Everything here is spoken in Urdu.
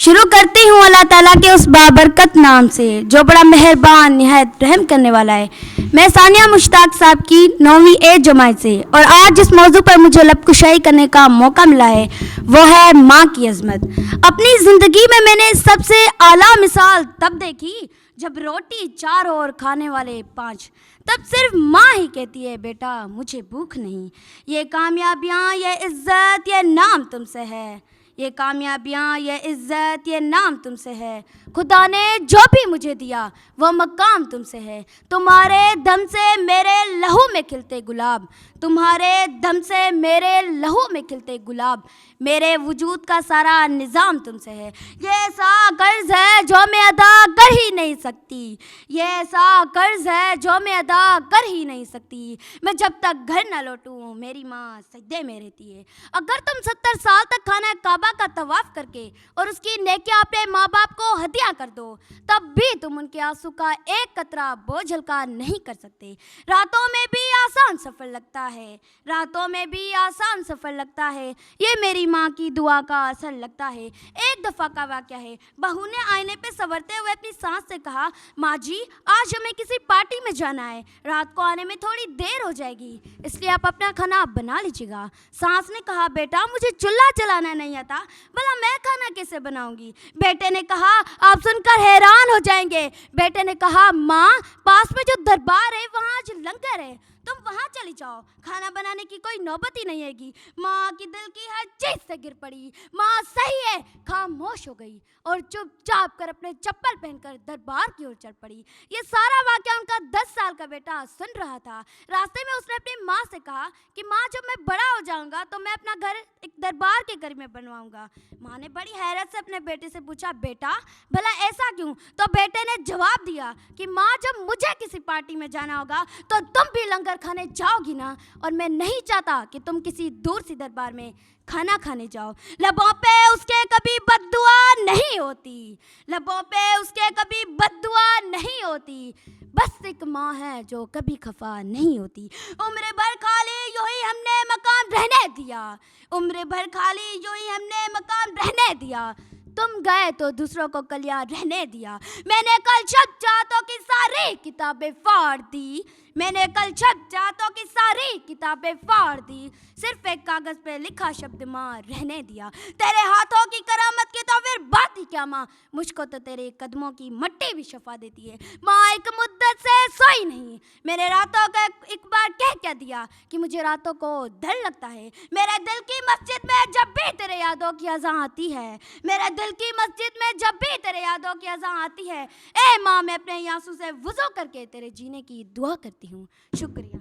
شروع کرتی ہوں اللہ تعالیٰ کے اس بابرکت نام سے جو بڑا مہربان نہایت رحم کرنے والا ہے. میں ثانیہ مشتاق صاحب کی 9ویں اے جماعت سے، اور آج جس موضوع پر مجھے لب کشائی کرنے کا موقع ملا ہے وہ ہے ماں کی عظمت. اپنی زندگی میں نے سب سے اعلیٰ مثال تب دیکھی جب روٹی 4 اور کھانے والے 5. تب صرف ماں ہی کہتی ہے بیٹا مجھے بھوک نہیں. یہ کامیابیاں، یہ عزت، یہ نام تم سے ہے. یہ کامیابیاں، یہ عزت، یہ نام تم سے ہے. خدا نے جو بھی مجھے دیا وہ مقام تم سے ہے. تمہارے دم سے میرے لہو میں کھلتے گلاب. تمہارے دم سے میرے لہو میں کھلتے گلاب. میرے وجود کا سارا نظام تم سے ہے. یہ ایسا قرض ہے جو میں ادا کر ہی نہیں سکتی. یہ ایسا قرض ہے جو میں ادا کر ہی نہیں سکتی. میں جب تک گھر نہ لوٹوں میری ماں سجدے میں رہتی ہے. اگر تم 70 سال تک خانہ کعبہ کا طواف کر کے اور اس کی نیکیاں اپنے ماں باپ کو ہدیہ کر دو تب بھی تم ان کے آنسو کا ایک قطرہ بوجھ ہلکا نہیں کر سکتے. راتوں میں بھی آسان سفر لگتا ہے. راتوں میں بھی آسان سفر لگتا ہے. یہ میری ماں کی دعا کا اثر لگتا ہے. ایک دفعہ کا واقعہ ہے. بہو نے آئینے پہ سنورتے ہوئے اپنی ساس سے کہا ماں جی آج ہمیں کسی پارٹی میں جانا ہے. رات کو آنے میں تھوڑی دیر ہو جائے گی اس لیے آپ اپنا کھانا بنا لیجیے گا. ساس نے کہا بیٹا مجھے چولہا چلانا نہیں آتا، بھلا میں کھانا کیسے بناؤں گی. بیٹے نے کہا آپ سن کر حیران ہو جائیں گے. بیٹے نے کہا ماں پاس میں جو دربار ہے وہاں آج لنگر ہے، تم وہاں چلی جاؤ، کھانا بنانے کی کوئی نوبت ہی نہیں آئے گی. ماں کی دل کی ہر چیز سے گر پڑی. ماں صحیح ہے خاموش ہو گئی اور چپ چاپ کر اپنے چپل پہن کر دربار کی اور چل پڑی. یہ سارا واقعہ ان کا 10 سال کا بیٹا سن رہا تھا. راستے میں اس نے اپنی ماں سے کہا کہ ماں جب میں بڑا ہو جاؤں گا تو میں اپنا گھر ایک دربار کے قریب میں بنواؤں گا. ماں نے بڑی حیرت سے اپنے بیٹے سے پوچھا بیٹا بھلا ایسا کیوں؟ تو بیٹے نے جواب دیا کہ ماں جب مجھے کسی پارٹی میں جانا ہوگا تو تم بھی لنگر کھانے جاؤ گی نا، اور میں نہیں چاہتا کہ تم کسی دور سی دربار میں کھانا کھانے جاؤ. لبوں پہ اس کے کبھی بد دعا نہیں ہوتی. لبوں پہ اس کے کبھی بد دعا نہیں ہوتی. بس ایک ماں ہے جو کبھی خفا نہیں ہوتی. عمر بھر خالی یوں ہی ہم نے مقام رہنے دیا. عمر بھر خالی یوں ہی ہم نے مقام رہنے دیا. تم گئے تو دوسروں کو کلیاں رہنے دیا. میں نے کل چھپ چاہتوں کی ساری کتابیں پھاڑ دی. میں نے کل چھپ چاہتوں کی ساری کتابیں پھاڑ دی. صرف ایک کاغذ پہ لکھا شبد ماں رہنے دیا. تیرے ہاتھوں کی کرامت کی تو پھر بات ہی کیا ماں، مجھ کو تو تیرے قدموں کی مٹی بھی شفا دیتی ہے. ماں ایک مدت سے سوئی نہیں. میرے راتوں کا ایک بار کہہ دیا کہ مجھے راتوں کو ڈر لگتا ہے. میرے دل کی مسجد میں جب بھی تیرے یادوں کی اذان آتی ہے، میرے دل کی مسجد میں جب بھی تیرے یادوں کی اذان آتی ہے، اے ماں میں اپنے آنسو سے وضو کر کے تیرے جینے کی دعا کرتی ہوں. شکریہ.